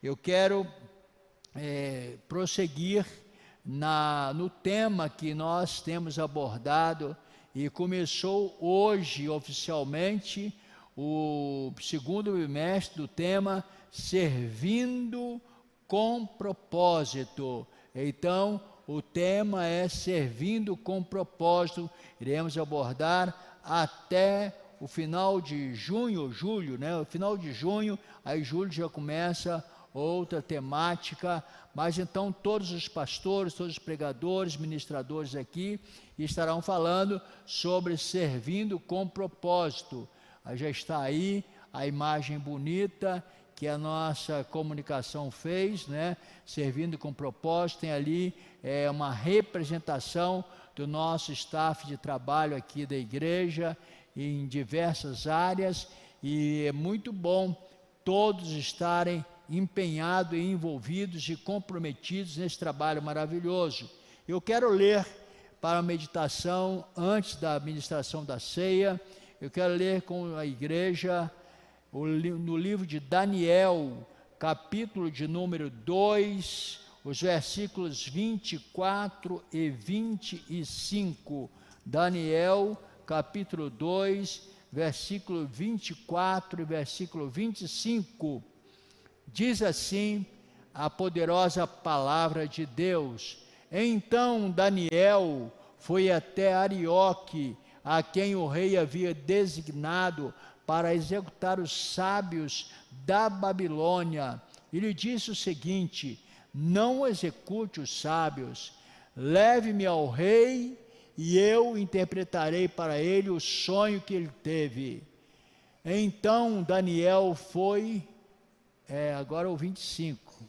eu quero prosseguir no tema que nós temos abordado, e começou hoje oficialmente o segundo bimestre do tema Servindo com Propósito. Então, o tema é Servindo com Propósito. Iremos abordar até o final de julho, né? O final de junho, aí julho já começa outra temática, mas então todos os pastores, todos os pregadores, ministradores aqui estarão falando sobre servindo com propósito. Aí já está aí a imagem bonita que a nossa comunicação fez, né? Servindo com propósito, tem ali uma representação do nosso staff de trabalho aqui da igreja, em diversas áreas, e é muito bom todos estarem empenhados e envolvidos e comprometidos nesse trabalho maravilhoso. Eu quero ler para a meditação, antes da ministração da ceia, eu quero ler com a igreja no livro de Daniel, capítulo de número 2, os versículos 24 e 25. Daniel, capítulo 2, versículo 24 e versículo 25. Diz assim a poderosa palavra de Deus: Então Daniel foi até Arioque, a quem o rei havia designado para executar os sábios da Babilônia, e lhe disse o seguinte: Não execute os sábios, leve-me ao rei, e eu interpretarei para ele o sonho que ele teve. Então Daniel foi, agora o 25,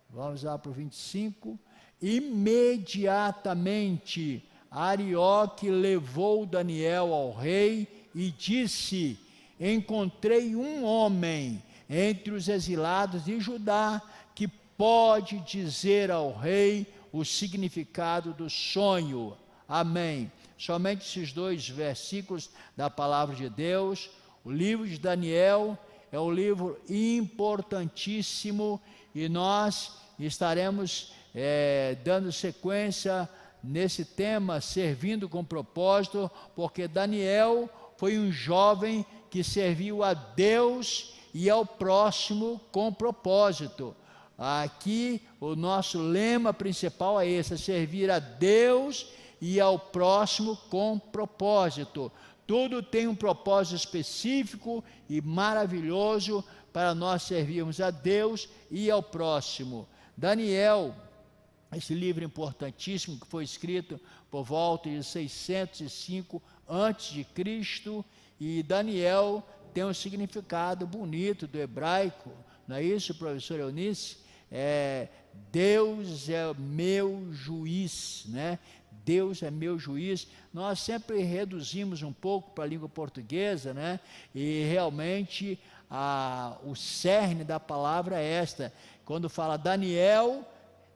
vamos lá para o 25, imediatamente Arioque levou Daniel ao rei e disse: Encontrei um homem entre os exilados de Judá que pode dizer ao rei o significado do sonho. Amém. Somente esses dois versículos da palavra de Deus. O livro de Daniel é um livro importantíssimo, e nós estaremos dando sequência nesse tema, servindo com propósito, porque Daniel foi um jovem que serviu a Deus e ao próximo com propósito. Aqui o nosso lema principal é esse: servir a Deus e ao próximo com propósito. Tudo tem um propósito específico e maravilhoso para nós servirmos a Deus e ao próximo. Daniel, esse livro importantíssimo que foi escrito por volta de 605 a.C., e Daniel tem um significado bonito do hebraico, não é isso, professor Eunice? Deus é meu juiz, né? Deus é meu juiz. Nós sempre reduzimos um pouco para a língua portuguesa, né? E realmente o cerne da palavra é esta. Quando fala Daniel,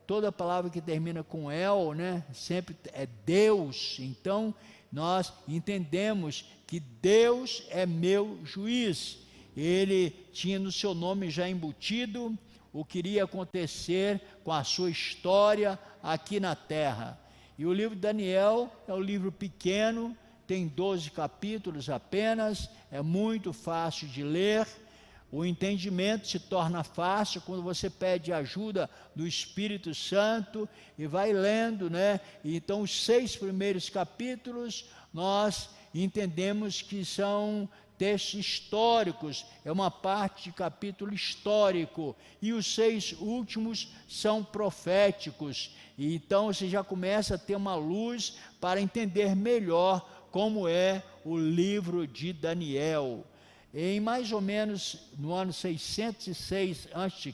toda palavra que termina com el, né? Sempre é Deus. Então nós entendemos que Deus é meu juiz. Ele tinha no seu nome já embutido o que iria acontecer com a sua história aqui na terra. E o livro de Daniel é um livro pequeno, tem 12 capítulos apenas, é muito fácil de ler. O entendimento se torna fácil quando você pede ajuda do Espírito Santo e vai lendo, né? Então os 6 primeiros capítulos nós entendemos que são textos históricos, é uma parte de capítulo histórico, e os 6 últimos são proféticos, e então você já começa a ter uma luz para entender melhor como é o livro de Daniel. Em mais ou menos no ano 606 a.C.,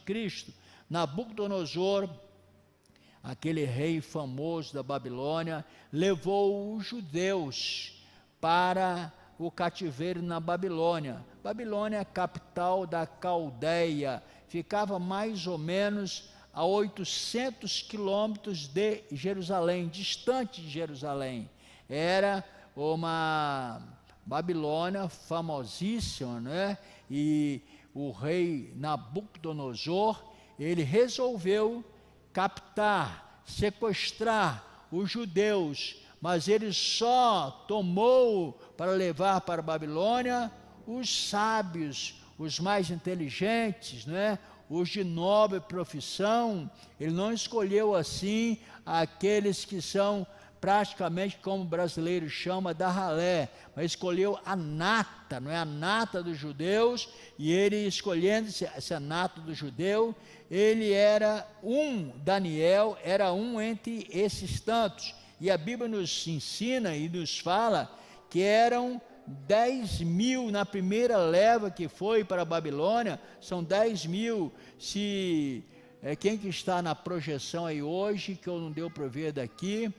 Nabucodonosor, aquele rei famoso da Babilônia, levou os judeus para o cativeiro na Babilônia. Babilônia é a capital da Caldeia, ficava mais ou menos a 800 quilômetros de Jerusalém, distante de Jerusalém. Era uma Babilônia, famosíssima, né? E o rei Nabucodonosor, ele resolveu captar, sequestrar os judeus, mas ele só tomou para levar para a Babilônia os sábios, os mais inteligentes, né? Os de nobre profissão. Ele não escolheu assim aqueles que são praticamente, como o brasileiro chama, da ralé, mas escolheu a nata, não é, a nata dos judeus. E ele, escolhendo essa nata do judeu, ele era Daniel era um entre esses tantos. E a Bíblia nos ensina e nos fala que eram 10.000 na primeira leva que foi para a Babilônia. São 10.000. Quem que está na projeção aí hoje, que eu não deu para ver daqui?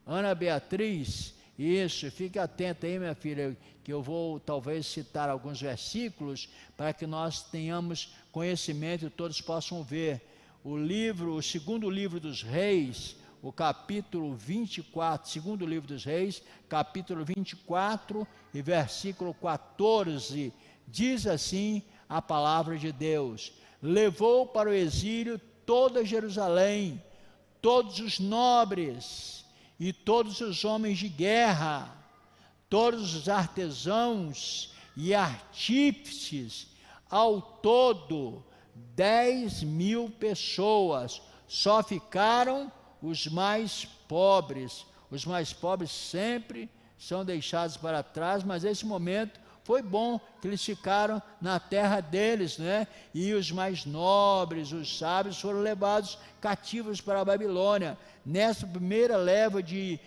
Ana Beatriz, isso, fique atenta aí, minha filha, que eu vou talvez citar alguns versículos para que nós tenhamos conhecimento e todos possam ver. O segundo livro dos reis, o capítulo 24, segundo livro dos reis, capítulo 24 e versículo 14, diz assim a palavra de Deus: levou para o exílio toda Jerusalém, todos os nobres e todos os homens de guerra, todos os artesãos e artífices, ao todo 10.000 pessoas. Só ficaram os mais pobres. Os mais pobres sempre são deixados para trás, mas esse momento foi bom que eles ficaram na terra deles, né? E os mais nobres, os sábios, foram levados cativos para a Babilônia. Nessa primeira leva de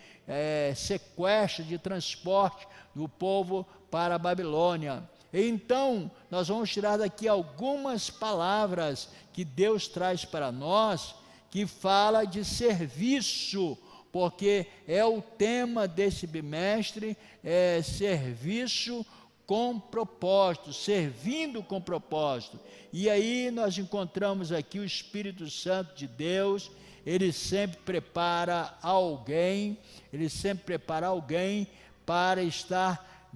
sequestro, de transporte do povo para a Babilônia. Então, nós vamos tirar daqui algumas palavras que Deus traz para nós, que fala de serviço, porque é o tema desse bimestre, serviço com propósito, servindo com propósito. E aí nós encontramos aqui o Espírito Santo de Deus. Ele sempre prepara alguém, para estar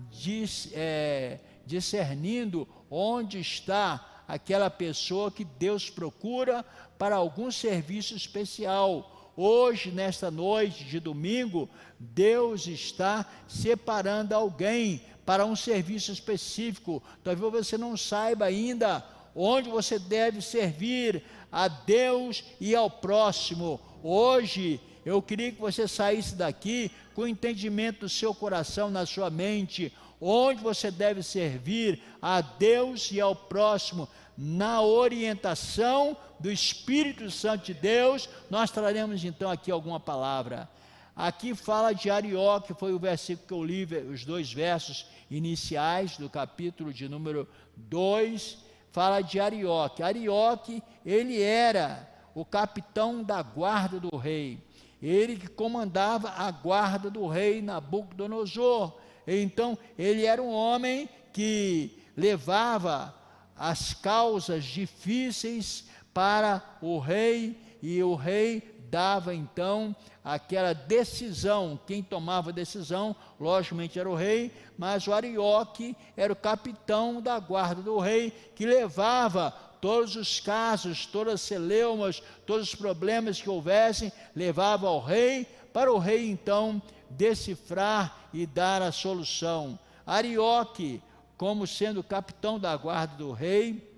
discernindo onde está aquela pessoa que Deus procura para algum serviço especial. Hoje, nesta noite de domingo, Deus está separando alguém para um serviço específico. Talvez você não saiba ainda onde você deve servir a Deus e ao próximo. Hoje, eu queria que você saísse daqui com o entendimento do seu coração, na sua mente, onde você deve servir a Deus e ao próximo, na orientação do Espírito Santo de Deus. Nós traremos então aqui alguma palavra. Aqui fala de Arioque, foi o versículo que eu li, os 2 versos iniciais do capítulo de número 2, fala de Arioque. Arioque, ele era o capitão da guarda do rei, ele que comandava a guarda do rei Nabucodonosor. Então, ele era um homem que levava as causas difíceis para o rei, e o rei dava então aquela decisão. Quem tomava a decisão, logicamente, era o rei, mas o Arioque era o capitão da guarda do rei, que levava todos os casos, todas as celeumas, todos os problemas que houvessem, levava ao rei, para o rei então decifrar e dar a solução. Arioque, como sendo capitão da guarda do rei,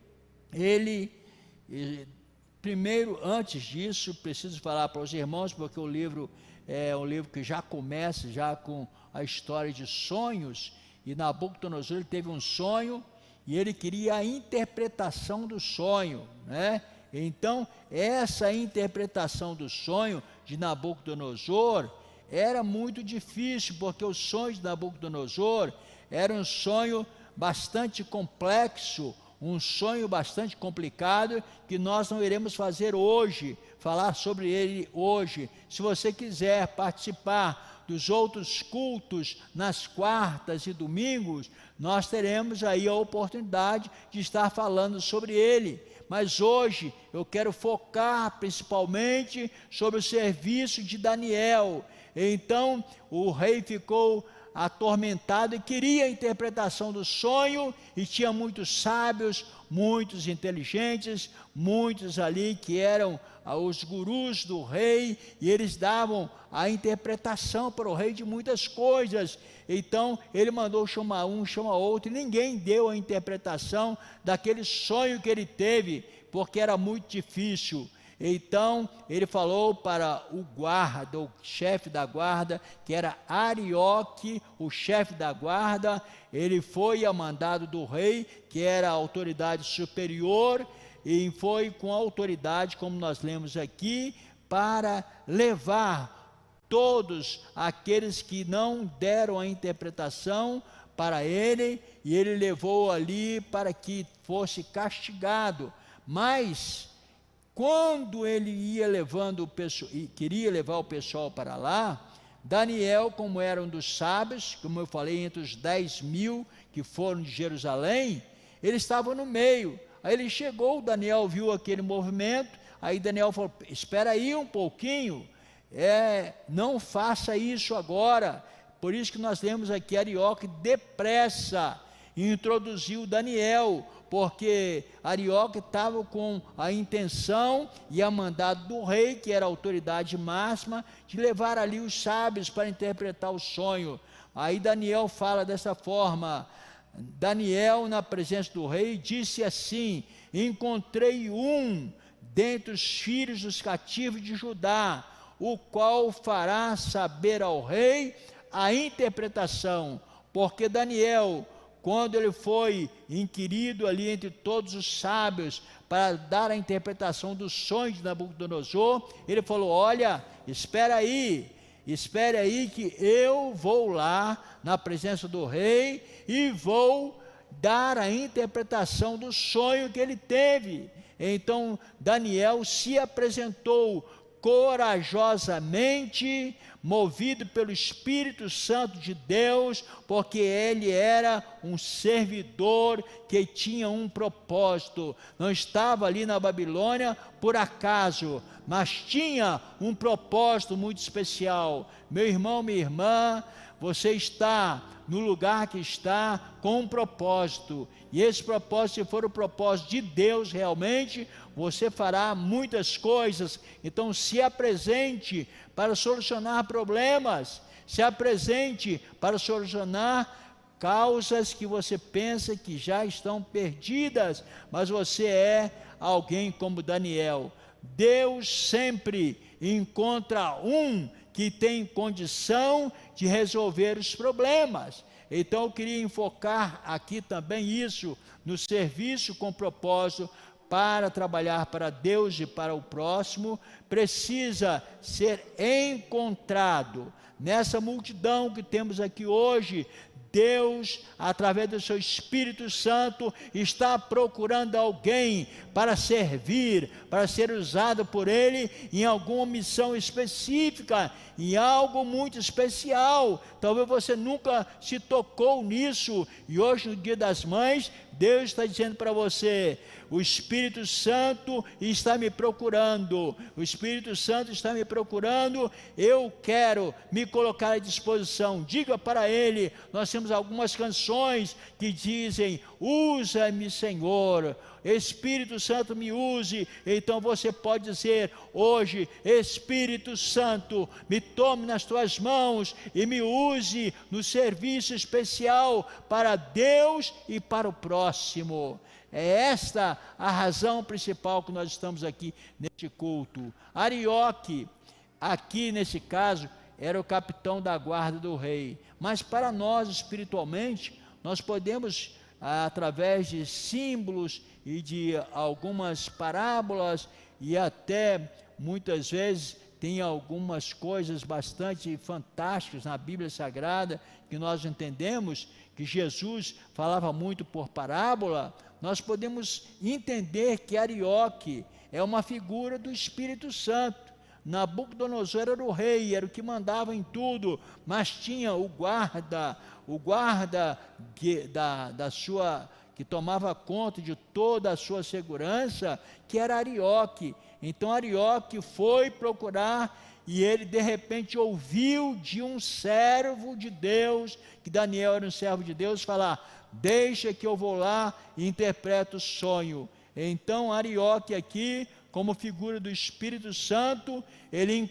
ele, primeiro, antes disso, preciso falar para os irmãos, porque o livro é um livro que já começa já com a história de sonhos, e Nabucodonosor ele teve um sonho, e ele queria a interpretação do sonho, né? Então, essa interpretação do sonho de Nabucodonosor era muito difícil, porque o sonho de Nabucodonosor era um sonho bastante complexo, um sonho bastante complicado, que nós não iremos fazer hoje, falar sobre ele hoje. Se você quiser participar dos outros cultos nas quartas e domingos, nós teremos aí a oportunidade de estar falando sobre ele. Mas hoje eu quero focar principalmente sobre o serviço de Daniel. Então o rei ficou atormentado e queria a interpretação do sonho, e tinha muitos sábios, muitos inteligentes, muitos ali que eram os gurus do rei, e eles davam a interpretação para o rei de muitas coisas. Então ele mandou chamar um, chamar outro, e ninguém deu a interpretação daquele sonho que ele teve, porque era muito difícil. Então ele falou para o guarda, o chefe da guarda, que era Arioque, o chefe da guarda. Ele foi a mandado do rei, que era a autoridade superior, e foi com autoridade, como nós lemos aqui, para levar todos aqueles que não deram a interpretação para ele, e ele levou ali para que fosse castigado. Mas quando ele ia levando o pessoal, e queria levar o pessoal para lá, Daniel, como era um dos sábios, como eu falei, entre os 10.000 que foram de Jerusalém, ele estava no meio. Aí ele chegou, Daniel viu aquele movimento, aí Daniel falou: espera aí um pouquinho, não faça isso agora. Por isso que nós lemos aqui, Arioque depressa introduziu Daniel, porque Arioque estava com a intenção e a mandado do rei, que era a autoridade máxima, de levar ali os sábios para interpretar o sonho. Aí Daniel fala dessa forma: Daniel, na presença do rei, disse assim: encontrei um dentre os filhos dos cativos de Judá, o qual fará saber ao rei a interpretação. Porque Daniel, quando ele foi inquirido ali entre todos os sábios para dar a interpretação dos sonhos de Nabucodonosor, ele falou: olha, espera aí que eu vou lá na presença do rei e vou dar a interpretação do sonho que ele teve. Então Daniel se apresentou corajosamente, movido pelo Espírito Santo de Deus, porque ele era um servidor que tinha um propósito. Não estava ali na Babilônia por acaso, mas tinha um propósito muito especial. Meu irmão, minha irmã, você está no lugar que está com um propósito, e esse propósito, se for o propósito de Deus realmente, você fará muitas coisas. Então se apresente para solucionar problemas, se apresente para solucionar causas que você pensa que já estão perdidas, mas você é alguém como Daniel. Deus sempre encontra um que tem condição de resolver os problemas. Então eu queria enfocar aqui também isso, no serviço com propósito, para trabalhar para Deus e para o próximo, precisa ser encontrado. Nessa multidão que temos aqui hoje, Deus, através do seu Espírito Santo, está procurando alguém para servir, para ser usado por Ele em alguma missão específica, em algo muito especial. Talvez você nunca se tocou nisso, e hoje, no Dia das Mães, Deus está dizendo para você: o Espírito Santo está me procurando, o Espírito Santo está me procurando, eu quero me colocar à disposição. Diga para Ele. Nós temos algumas canções que dizem: usa-me, Senhor, Espírito Santo, me use. Então você pode dizer hoje: Espírito Santo, me tome nas tuas mãos e me use no serviço especial para Deus e para o próximo. É esta a razão principal que nós estamos aqui neste culto. Arioque, aqui nesse caso, era o capitão da guarda do rei. Mas para nós, espiritualmente, nós podemos, através de símbolos e de algumas parábolas, e até muitas vezes tem algumas coisas bastante fantásticas na Bíblia Sagrada, que nós entendemos que Jesus falava muito por parábola. Nós podemos entender que Arioque é uma figura do Espírito Santo. Nabucodonosor era o rei, era o que mandava em tudo, mas tinha o guarda que tomava conta de toda a sua segurança, que era Arioque. Então Arioque foi procurar e ele de repente ouviu de um servo de Deus, que Daniel era um servo de Deus, falar: deixa que eu vou lá e interpreto o sonho. Então Arioque aqui, como figura do Espírito Santo, ele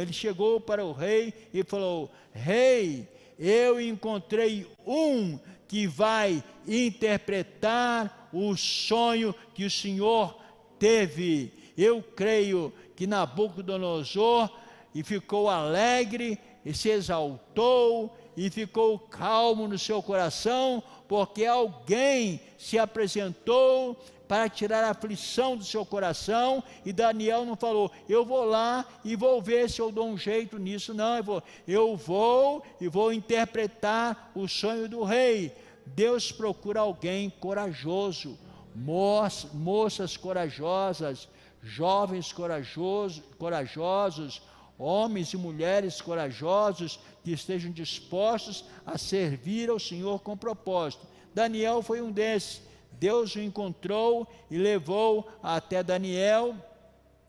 ele chegou para o rei e falou: rei, eu encontrei um que vai interpretar o sonho que o Senhor teve. Eu creio que Nabucodonosor e ficou alegre e se exaltou e ficou calmo no seu coração, porque alguém se apresentou para tirar a aflição do seu coração, e Daniel não falou: eu vou lá e vou ver se eu dou um jeito nisso, não, eu vou e vou interpretar o sonho do rei. Deus procura alguém corajoso, moças corajosas, jovens corajosos, homens e mulheres corajosos, que estejam dispostos a servir ao Senhor com propósito. Daniel foi um desses. Deus o encontrou e levou até Daniel.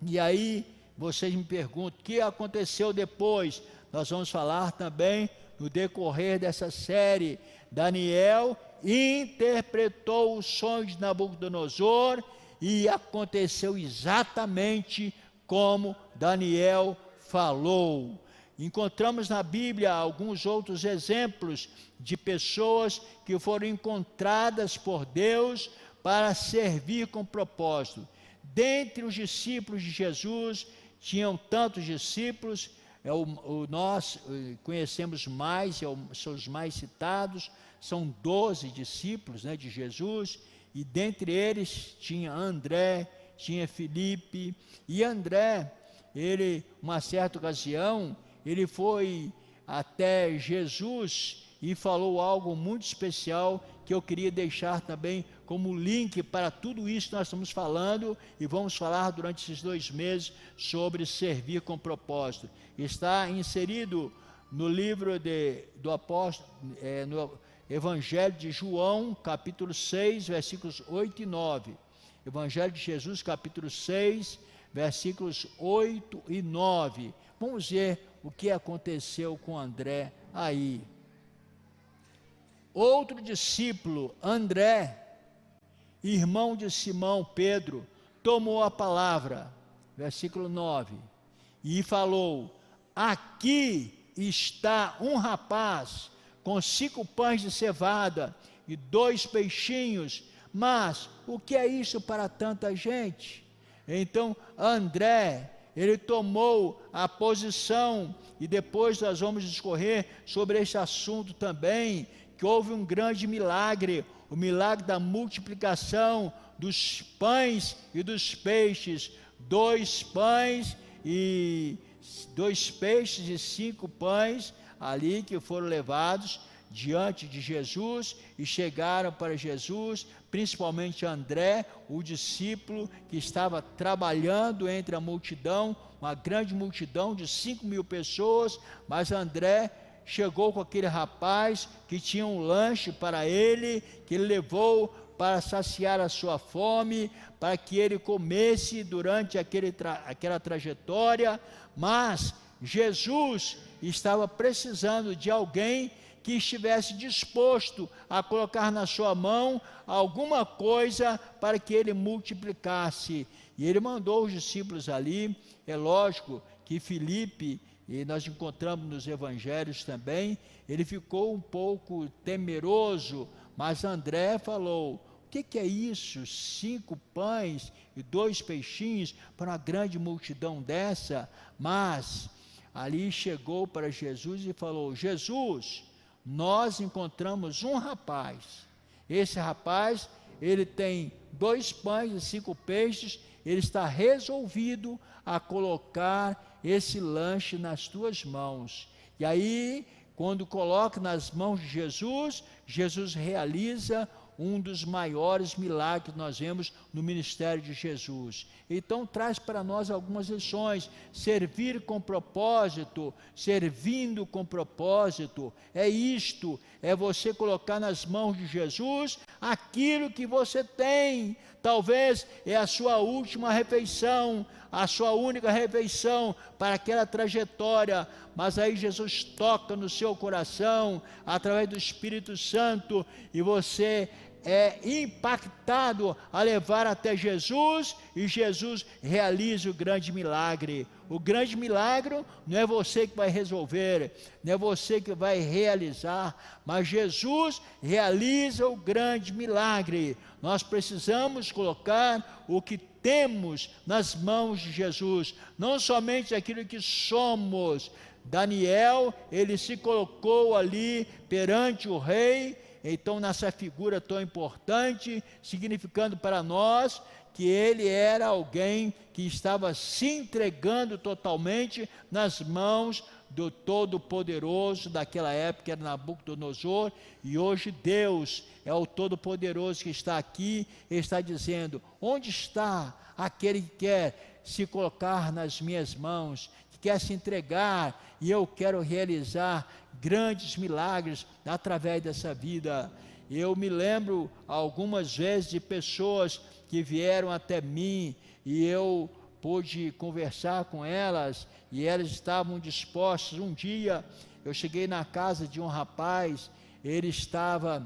E aí vocês me perguntam: o que aconteceu depois? Nós vamos falar também no decorrer dessa série. Daniel interpretou o sonho de Nabucodonosor e aconteceu exatamente como Daniel falou. Encontramos na Bíblia alguns outros exemplos de pessoas que foram encontradas por Deus para servir com propósito. Dentre os discípulos de Jesus, tinham tantos discípulos, nós conhecemos mais, são os mais citados, são 12 discípulos, de Jesus, e dentre eles tinha André, tinha Filipe, e André, uma certa ocasião, ele foi até Jesus e falou algo muito especial, que eu queria deixar também como link para tudo isso que nós estamos falando, e vamos falar durante esses 2 meses sobre servir com propósito. Está inserido no livro do apóstolo, no Evangelho de João, capítulo 6, versículos 8 e 9. Evangelho de Jesus, capítulo 6, versículos 8 e 9. Vamos ver o que aconteceu com André aí. Outro discípulo, André, irmão de Simão Pedro, tomou a palavra, versículo 9, e falou: aqui está um rapaz com 5 pães de cevada e 2 peixinhos, mas o que é isso para tanta gente? Então André, ele tomou a posição, e depois nós vamos discorrer sobre esse assunto também, que houve um grande milagre, o milagre da multiplicação dos pães e dos peixes, 2 pães e 2 peixes e 5 pães, ali que foram levados diante de Jesus, e chegaram para Jesus, principalmente André, o discípulo que estava trabalhando entre a multidão, uma grande multidão de 5.000 pessoas, mas André chegou com aquele rapaz que tinha um lanche para ele, que ele levou para saciar a sua fome, para que ele comesse durante aquela trajetória, mas Jesus estava precisando de alguém que estivesse disposto a colocar na sua mão alguma coisa para que ele multiplicasse, e ele mandou os discípulos ali. É lógico que Filipe, e nós encontramos nos evangelhos também, ele ficou um pouco temeroso, mas André falou: o que é isso? 5 pães e 2 peixinhos para uma grande multidão dessa? Mas ali chegou para Jesus e falou: Jesus, nós encontramos um rapaz, esse rapaz, ele tem 2 pães e 5 peixes, ele está resolvido a colocar esse lanche nas tuas mãos. E aí, quando coloca nas mãos de Jesus, Jesus realiza um dos maiores milagres que nós vemos no ministério de Jesus. Então traz para nós algumas lições: servir com propósito, servindo com propósito, é isto, é você colocar nas mãos de Jesus aquilo que você tem. Talvez é a sua última refeição, a sua única refeição para aquela trajetória, mas aí Jesus toca no seu coração, através do Espírito Santo, e você é impactado a levar até Jesus, e Jesus realiza o grande milagre. O grande milagre não é você que vai resolver, não é você que vai realizar, mas Jesus realiza o grande milagre. Nós precisamos colocar o que temos nas mãos de Jesus, não somente aquilo que somos. Daniel, ele se colocou ali perante o rei, então nessa figura tão importante, significando para nós que ele era alguém que estava se entregando totalmente nas mãos do Todo-Poderoso daquela época, era Nabucodonosor, e hoje Deus é o Todo-Poderoso que está aqui, e está dizendo: onde está aquele que quer se colocar nas minhas mãos, que quer se entregar, e eu quero realizar grandes milagres através dessa vida. Eu me lembro algumas vezes de pessoas que vieram até mim, e eu pude conversar com elas, e elas estavam dispostas. Um dia eu cheguei na casa de um rapaz, ele estava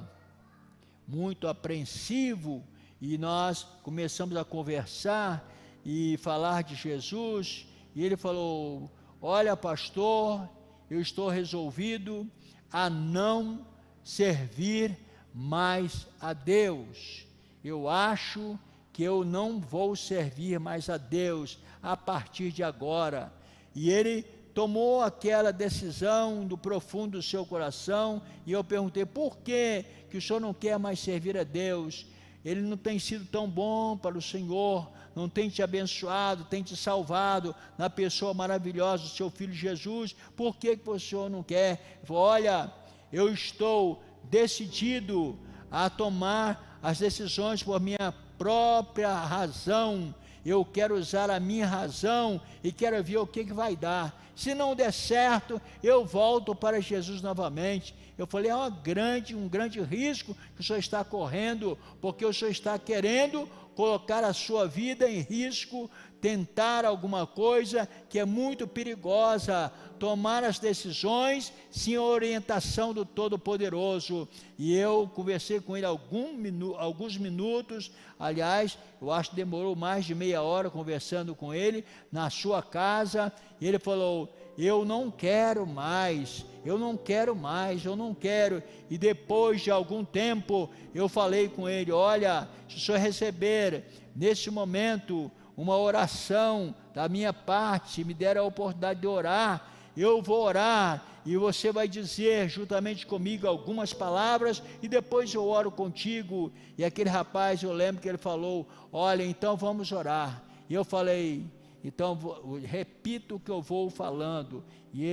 muito apreensivo, e nós começamos a conversar e falar de Jesus, e ele falou: olha, pastor, eu estou resolvido a não servir mais a Deus. Eu acho que eu não vou servir mais a Deus a partir de agora. E ele tomou aquela decisão do profundo do seu coração, e eu perguntei: por que o senhor não quer mais servir a Deus? Ele não tem sido tão bom para o Senhor, não tem te abençoado, tem te salvado na pessoa maravilhosa do seu Filho Jesus, por que o senhor não quer? Ele falou: olha, eu estou decidido a tomar as decisões por minha própria razão. Eu quero usar a minha razão e quero ver o que vai dar. Se não der certo, eu volto para Jesus novamente. Eu falei: é um grande risco que o senhor está correndo, porque o senhor está querendo colocar a sua vida em risco, tentar alguma coisa que é muito perigosa, tomar as decisões sem a orientação do Todo-Poderoso. E eu conversei com ele alguns minutos, aliás, eu acho que demorou mais de meia hora conversando com ele, na sua casa, e ele falou: eu não quero mais, eu não quero mais, eu não quero. E depois de algum tempo, eu falei com ele: olha, se o senhor receber nesse momento uma oração da minha parte, me der a oportunidade de orar, eu vou orar, e você vai dizer juntamente comigo algumas palavras, e depois eu oro contigo. E aquele rapaz, eu lembro que ele falou: olha, então vamos orar. E eu falei: então repita o que eu vou falando. E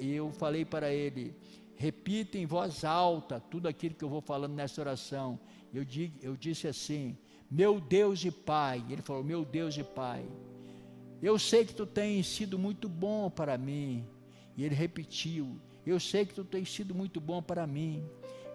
eu falei para ele: repita em voz alta tudo aquilo que eu vou falando nessa oração. Eu disse assim: meu Deus e Pai. Ele falou: meu Deus e Pai, eu sei que tu tens sido muito bom para mim. E ele repetiu: eu sei que tu tens sido muito bom para mim.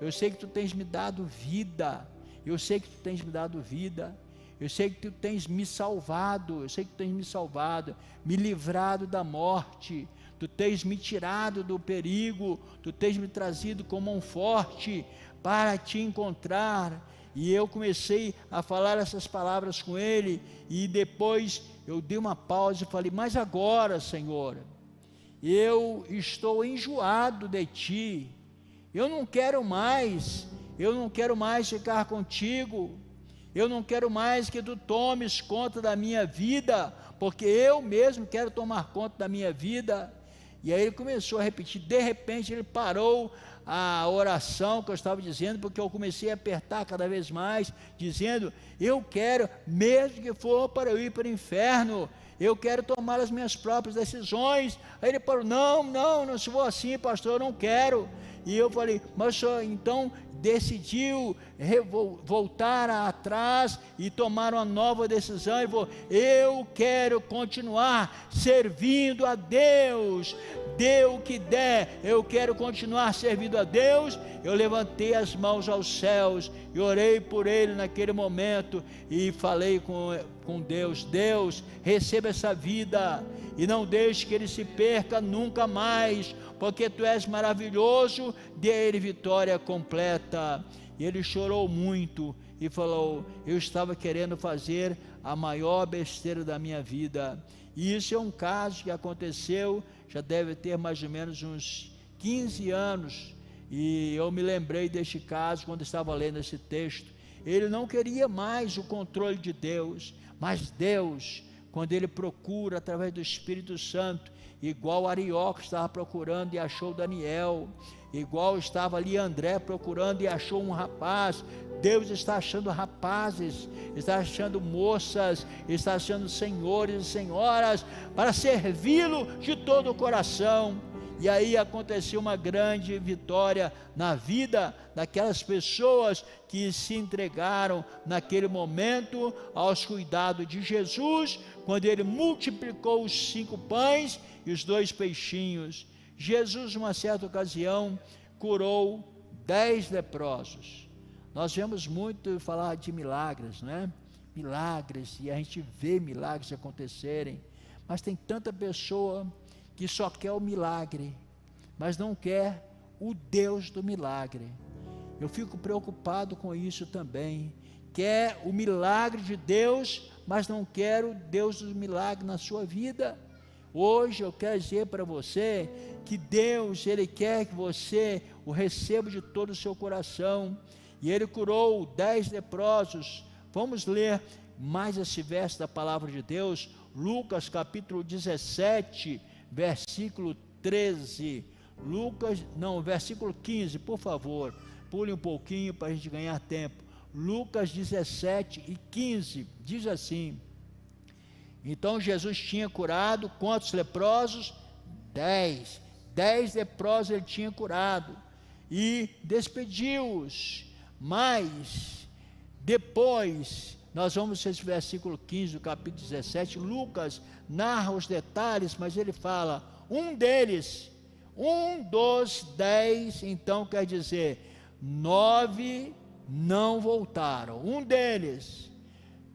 Eu sei que tu tens me dado vida. Eu sei que tu tens me dado vida. Eu sei que tu tens me salvado. Eu sei que tu tens me salvado, me livrado da morte. Tu tens me tirado do perigo. Tu tens me trazido com mão forte para te encontrar. E eu comecei a falar essas palavras com ele, e depois eu dei uma pausa e falei: mas agora, Senhor, eu estou enjoado de ti, eu não quero mais ficar contigo, eu não quero mais que tu tomes conta da minha vida, porque eu mesmo quero tomar conta da minha vida. E aí ele começou a repetir. De repente ele parou a oração que eu estava dizendo, porque eu comecei a apertar cada vez mais, dizendo: eu quero, mesmo que for para eu ir para o inferno, eu quero tomar as minhas próprias decisões. Aí ele falou: não, se for assim, pastor, eu não quero. E eu falei: mas o senhor então decidiu voltar atrás e tomar uma nova decisão? Ele falou: eu quero continuar servindo a Deus dê o que der, eu quero continuar servindo a Deus. Eu levantei as mãos aos céus e orei por ele naquele momento e falei com Deus: Deus, receba essa vida e não deixe que ele se perca nunca mais, porque tu és maravilhoso, dê a ele vitória completa. E ele chorou muito e falou: eu estava querendo fazer a maior besteira da minha vida. E isso é um caso que aconteceu, já deve ter mais ou menos uns 15 anos, e eu me lembrei deste caso quando estava lendo esse texto. Ele não queria mais o controle de Deus, mas Deus, quando ele procura através do Espírito Santo, igual Arioque estava procurando e achou Daniel, igual estava ali André procurando e achou um rapaz, Deus está achando rapazes, está achando moças, está achando senhores e senhoras para servi-lo de todo o coração. E aí aconteceu uma grande vitória na vida daquelas pessoas que se entregaram naquele momento aos cuidados de Jesus, quando ele multiplicou os 5 pães e os 2 peixinhos. Jesus, numa certa ocasião, curou 10 leprosos. Nós vemos muito falar de milagres, né? Milagres, e a gente vê milagres acontecerem, mas tem tanta pessoa que só quer o milagre, mas não quer o Deus do milagre. Eu fico preocupado com isso também. Quer o milagre de Deus, mas não quer o Deus do milagre na sua vida. Hoje eu quero dizer para você que Deus, Ele quer que você o receba de todo o seu coração. E Ele curou 10 leprosos. Vamos ler mais esse verso da palavra de Deus, Lucas capítulo 17, versículo 13, versículo 15, por favor, pule um pouquinho para a gente ganhar tempo. Lucas 17 e 15, diz assim: então Jesus tinha curado quantos leprosos? 10 leprosos ele tinha curado, e despediu-os, mas depois, nós vamos ver esse versículo 15 do capítulo 17, Lucas narra os detalhes, mas ele fala, um dos 10, então quer dizer, 9 não voltaram. Um deles,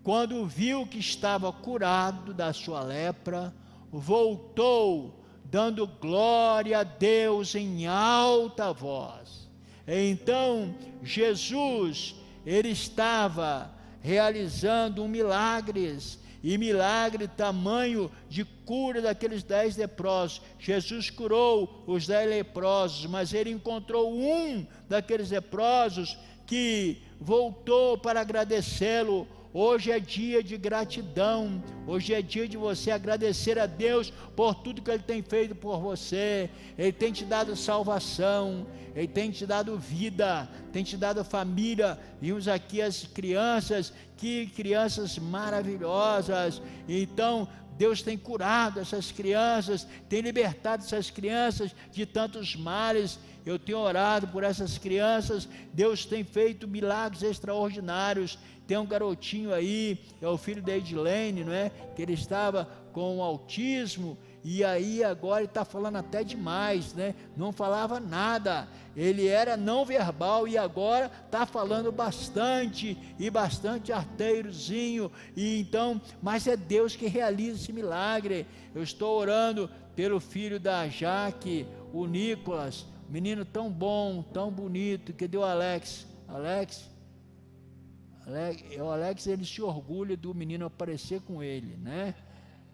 quando viu que estava curado da sua lepra, voltou, dando glória a Deus em alta voz. Então, Jesus, ele estava realizando milagres, e milagre tamanho de cura daqueles 10 leprosos. Jesus curou os 10 leprosos, mas ele encontrou um daqueles leprosos que voltou para agradecê-lo. Hoje é dia de gratidão, hoje é dia de você agradecer a Deus por tudo que Ele tem feito por você. Ele tem te dado salvação, Ele tem te dado vida, tem te dado família. Vimos aqui as crianças, que crianças maravilhosas. Então Deus tem curado essas crianças, tem libertado essas crianças de tantos males. Eu tenho orado por essas crianças, Deus tem feito milagres extraordinários. Tem um garotinho aí, é o filho da Edilene, não é? Que ele estava com autismo, e aí agora ele está falando até demais, né? Não falava nada, ele era não verbal, e agora está falando bastante, e bastante arteirozinho, e então, mas é Deus que realiza esse milagre. Eu estou orando pelo filho da Jaque, o Nicolas, menino tão bom, tão bonito, que deu Alex, o Alex, ele se orgulha do menino aparecer com ele, né?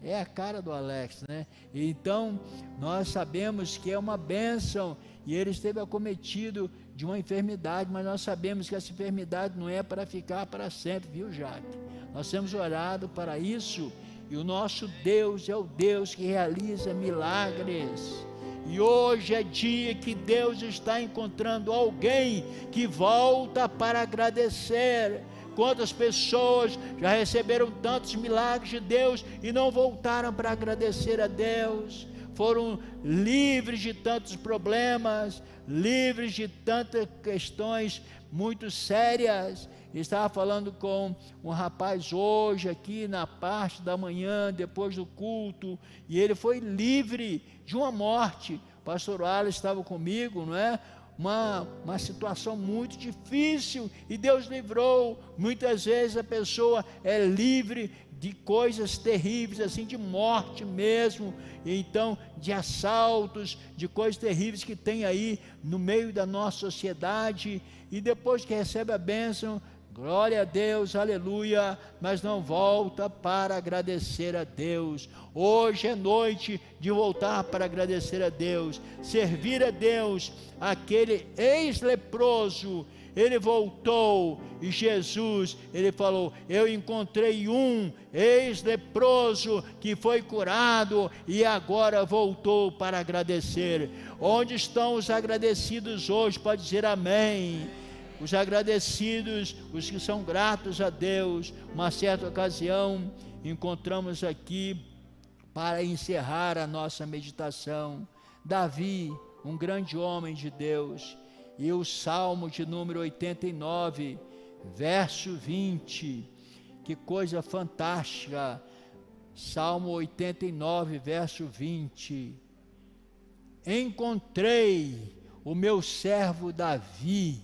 É a cara do Alex, né? Então, nós sabemos que é uma bênção, e ele esteve acometido de uma enfermidade, mas nós sabemos que essa enfermidade não é para ficar para sempre, viu, Jaque? Nós temos orado para isso, e o nosso Deus é o Deus que realiza milagres. E hoje é dia que Deus está encontrando alguém que volta para agradecer. Quantas pessoas já receberam tantos milagres de Deus e não voltaram para agradecer a Deus? Foram livres de tantos problemas, livres de tantas questões muito sérias. Estava falando com um rapaz hoje aqui na parte da manhã, depois do culto, e ele foi livre de uma morte. O pastor Wallace estava comigo, não é? Uma situação muito difícil, e Deus livrou. Muitas vezes a pessoa é livre de coisas terríveis, assim, de morte mesmo, então de assaltos, de coisas terríveis que tem aí no meio da nossa sociedade, e depois que recebe a bênção, glória a Deus, aleluia, mas não volta para agradecer a Deus. Hoje é noite de voltar para agradecer a Deus, servir a Deus. Aquele ex-leproso, ele voltou, e Jesus, ele falou: eu encontrei um ex-leproso que foi curado e agora voltou para agradecer. Onde estão os agradecidos hoje? Pode dizer amém. Os agradecidos, os que são gratos a Deus. Uma certa ocasião, encontramos aqui, para encerrar a nossa meditação, Davi, um grande homem de Deus, e o Salmo de número 89, verso 20, que coisa fantástica, Salmo 89, verso 20, encontrei o meu servo Davi,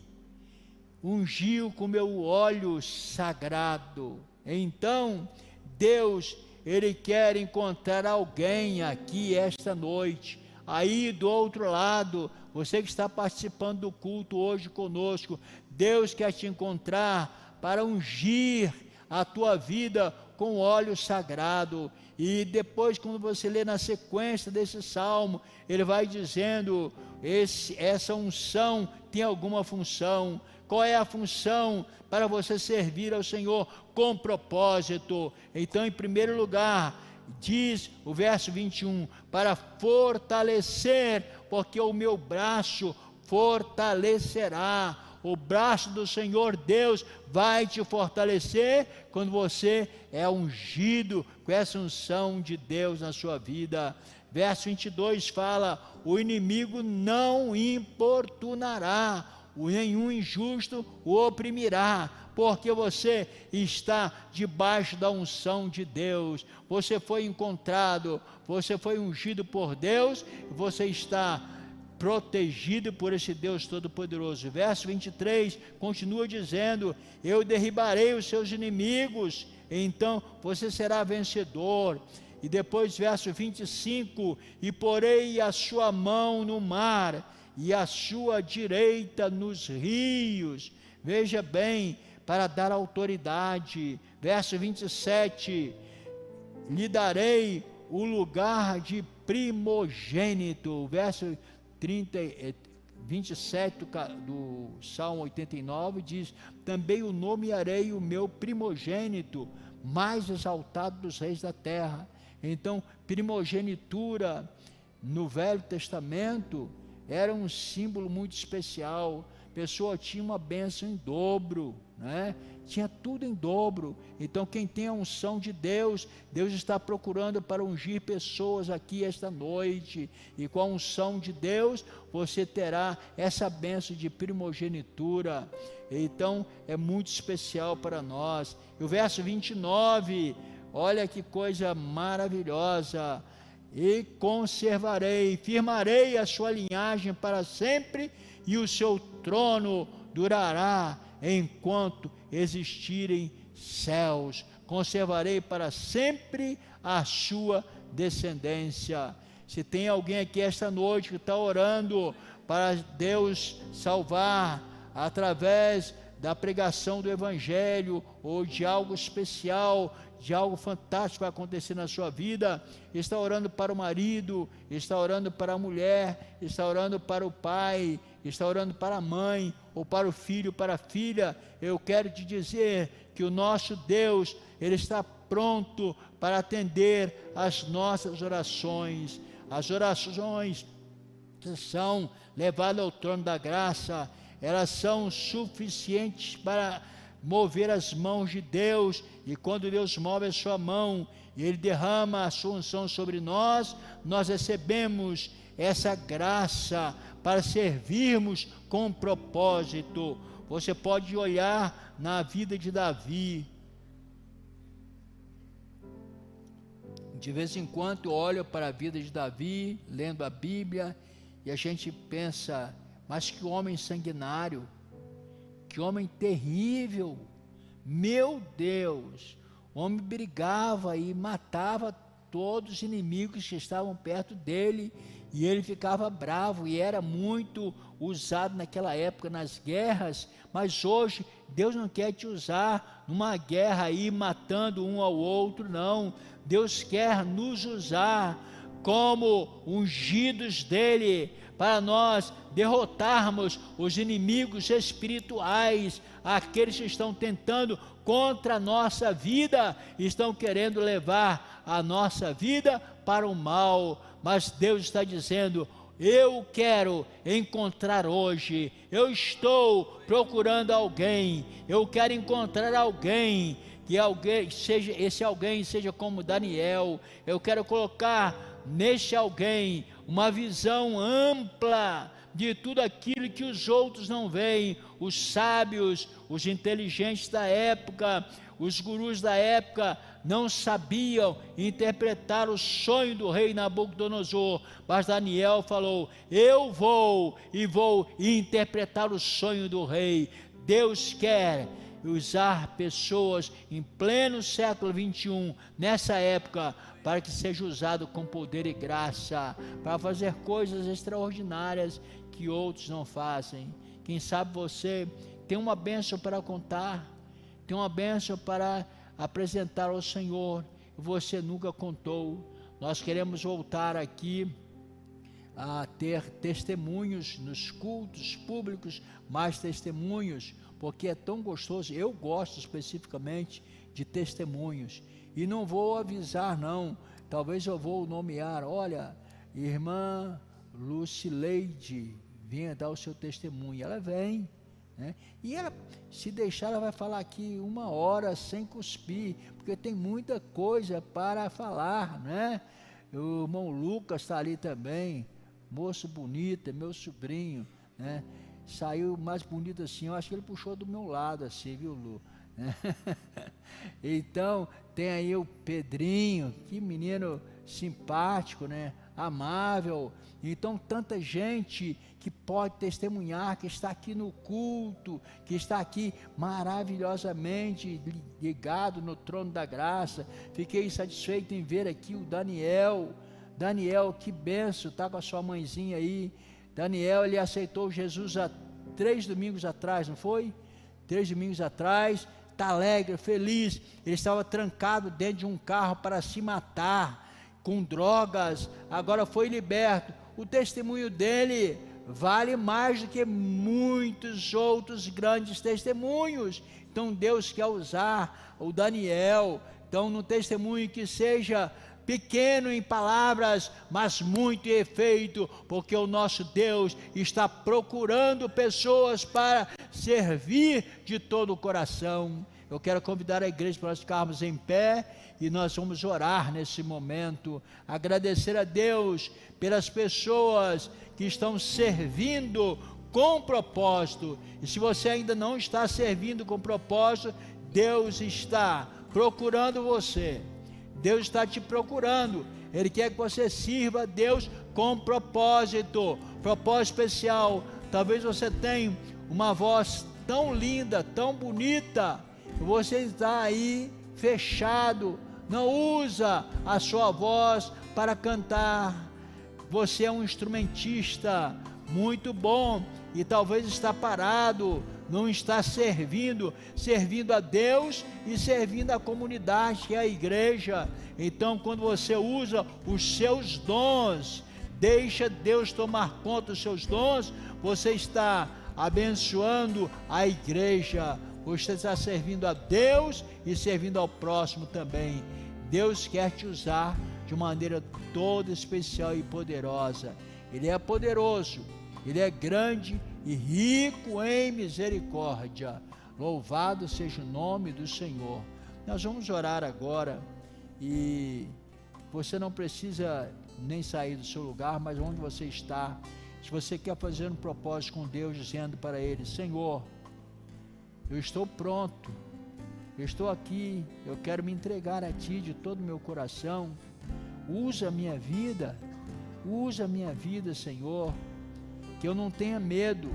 ungiu com meu óleo sagrado. Então, Deus, Ele quer encontrar alguém aqui esta noite, aí do outro lado, você que está participando do culto hoje conosco, Deus quer te encontrar para ungir a tua vida com óleo sagrado. E depois, quando você lê na sequência desse salmo, ele vai dizendo, essa unção tem alguma função. Qual é a função? Para você servir ao Senhor com propósito. Então, em primeiro lugar, diz o verso 21, para fortalecer, porque o meu braço fortalecerá. O braço do Senhor Deus vai te fortalecer quando você é ungido com essa unção de Deus na sua vida. Verso 22 fala, o inimigo não importunará, nenhum injusto o oprimirá, porque você está debaixo da unção de Deus, você foi encontrado, você foi ungido por Deus, você está protegido por esse Deus Todo-Poderoso. Verso 23 continua dizendo, eu derribarei os seus inimigos, então você será vencedor. E depois verso 25, e porei a sua mão no mar, e a sua direita nos rios. Veja bem, para dar autoridade. Verso 27, lhe darei o lugar de primogênito. Verso 27 do Salmo 89 diz, também o nomearei o meu primogênito, mais exaltado dos reis da terra. Então, primogenitura no Velho Testamento era um símbolo muito especial. A pessoa tinha uma bênção em dobro, né? Tinha tudo em dobro. Então, quem tem a unção de Deus, Deus está procurando para ungir pessoas aqui esta noite, e com a unção de Deus, você terá essa bênção de primogenitura. Então, é muito especial para nós. E o verso 29, olha que coisa maravilhosa, e conservarei, firmarei a sua linhagem para sempre, e o seu trono durará enquanto existirem céus. Conservarei para sempre a sua descendência. Se tem alguém aqui esta noite que está orando para Deus salvar através da pregação do Evangelho, ou de algo especial, de algo fantástico vai acontecer na sua vida, está orando para o marido, está orando para a mulher, está orando para o pai, está orando para a mãe, ou para o filho, para a filha, eu quero te dizer que o nosso Deus, Ele está pronto para atender as nossas orações. As orações que são levadas ao trono da graça, elas são suficientes para mover as mãos de Deus, e quando Deus move a sua mão, e Ele derrama a sua unção sobre nós, nós recebemos essa graça para servirmos com propósito. Você pode olhar na vida de Davi. De vez em quando olho para a vida de Davi, lendo a Bíblia, e a gente pensa, mas que homem sanguinário, que homem terrível, meu Deus, o homem brigava e matava todos os inimigos que estavam perto dele, e ele ficava bravo, e era muito usado naquela época nas guerras. Mas hoje Deus não quer te usar numa guerra aí matando um ao outro, não. Deus quer nos usar como ungidos dele, para nós derrotarmos os inimigos espirituais, aqueles que estão tentando contra a nossa vida, estão querendo levar a nossa vida para o mal. Mas Deus está dizendo: eu quero encontrar hoje, eu estou procurando alguém, eu quero encontrar alguém, que alguém seja, esse alguém seja como Daniel. Eu quero colocar neste alguém uma visão ampla de tudo aquilo que os outros não veem. Os sábios, os inteligentes da época, os gurus da época não sabiam interpretar o sonho do rei Nabucodonosor, mas Daniel falou: eu vou interpretar o sonho do rei. Deus quer usar pessoas em pleno século 21, nessa época, para que seja usado com poder e graça, para fazer coisas extraordinárias que outros não fazem. Quem sabe você tem uma bênção para contar, tem uma bênção para apresentar ao Senhor, e você nunca contou. Nós queremos voltar aqui a ter testemunhos nos cultos públicos, mais testemunhos, porque é tão gostoso. Eu gosto especificamente de testemunhos, e não vou avisar não, talvez eu vou nomear: olha, irmã Lucileide, venha dar o seu testemunho. Ela vem, né? E ela, se deixar, ela vai falar aqui 1 hora sem cuspir, porque tem muita coisa para falar, né? O irmão Lucas está ali também, moço bonito, é meu sobrinho, né? Saiu mais bonito assim, eu acho que ele puxou do meu lado assim, viu, Lu? Então tem aí o Pedrinho, que menino simpático, né? Amável. Então tanta gente que pode testemunhar, que está aqui no culto, que está aqui maravilhosamente ligado no trono da graça. Fiquei satisfeito em ver aqui o Daniel. Daniel, que benção, está com a sua mãezinha aí. Daniel, ele aceitou Jesus há 3 domingos atrás, não foi? 3 domingos atrás, está alegre, feliz. Ele estava trancado dentro de um carro para se matar, com drogas, agora foi liberto. O testemunho dele vale mais do que muitos outros grandes testemunhos. Então Deus quer usar o Daniel, então no testemunho que seja pequeno em palavras, mas muito em efeito, porque o nosso Deus está procurando pessoas para servir de todo o coração. Eu quero convidar a igreja para nós ficarmos em pé, e nós vamos orar nesse momento, agradecer a Deus pelas pessoas que estão servindo com propósito. E se você ainda não está servindo com propósito, Deus está procurando você. Deus está te procurando. Ele quer que você sirva a Deus com propósito especial. Talvez você tenha uma voz tão linda, tão bonita, e você está aí fechado, não usa a sua voz para cantar. Você é um instrumentista muito bom, e talvez está parado, não está servindo a Deus e servindo a comunidade, que é a igreja. Então, quando você usa os seus dons, deixa Deus tomar conta dos seus dons, você está abençoando a igreja, você está servindo a Deus e servindo ao próximo também. Deus quer te usar de maneira toda especial e poderosa. Ele é poderoso, Ele é grande e rico em misericórdia. Louvado seja o nome do Senhor. Nós vamos orar agora, e você não precisa nem sair do seu lugar, mas onde você está, se você quer fazer um propósito com Deus, dizendo para Ele: Senhor, eu estou pronto, eu estou aqui, eu quero me entregar a Ti de todo o meu coração, usa a minha vida, Senhor, que eu não tenha medo,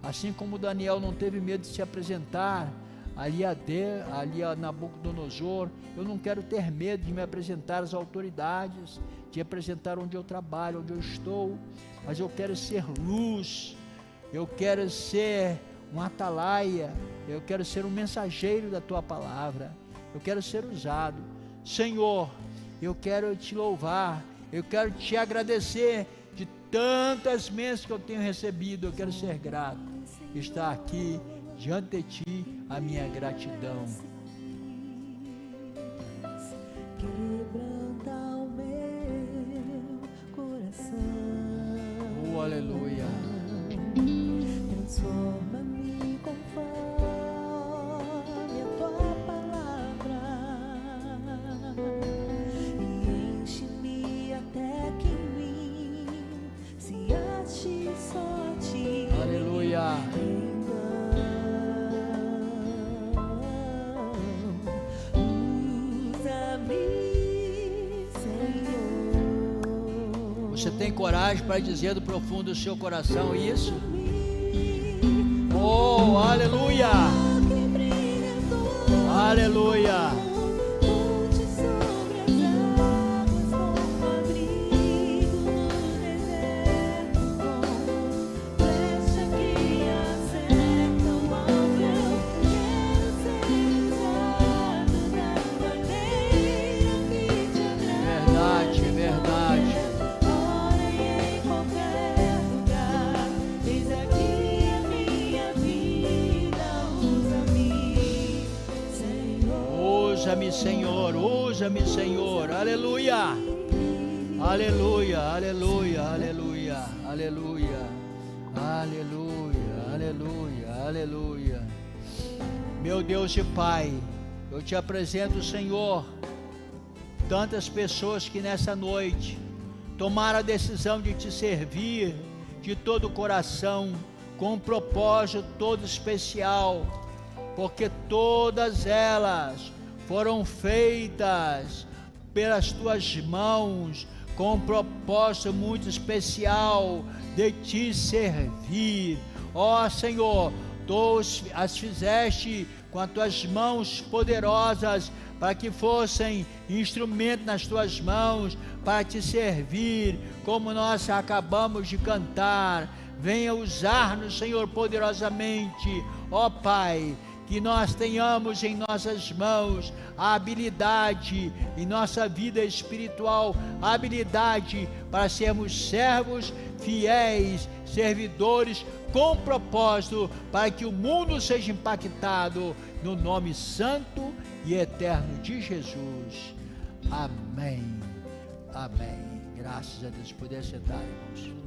assim como Daniel não teve medo de se apresentar ali a Nabucodonosor. Eu não quero ter medo de me apresentar às autoridades, de apresentar onde eu trabalho, onde eu estou, mas eu quero ser luz, eu quero ser um atalaia, eu quero ser um mensageiro da Tua palavra, eu quero ser usado. Senhor, eu quero Te louvar, eu quero Te agradecer de tantas bênçãos que eu tenho recebido. Eu quero ser grato, estar aqui diante de Ti, a minha gratidão. Quebranta o meu coração, Oh, aleluia. transforma-me conforme a Tua palavra e enche-me até que em mim se ache só Ti. Aleluia. Você tem coragem para dizer do profundo do seu coração isso? Oh, aleluia! Aleluia! Usa-me, Senhor, usa-me, Senhor, aleluia, aleluia, aleluia, aleluia, aleluia, aleluia, aleluia, aleluia. Meu Deus e Pai, eu Te apresento, Senhor, tantas pessoas que nessa noite tomaram a decisão de Te servir de todo o coração, com um propósito todo especial, porque todas elas foram feitas pelas Tuas mãos, com um propósito muito especial de Te servir. Ó Senhor, Tu as fizeste com as Tuas mãos poderosas, para que fossem instrumento nas Tuas mãos, para Te servir, como nós acabamos de cantar. Venha usar-nos, Senhor, poderosamente, ó Pai, que nós tenhamos em nossas mãos a habilidade, em nossa vida espiritual, a habilidade para sermos servos fiéis, servidores com propósito, para que o mundo seja impactado, no nome santo e eterno de Jesus. Amém. Amém. Graças a Deus. Poder sentar, irmãos.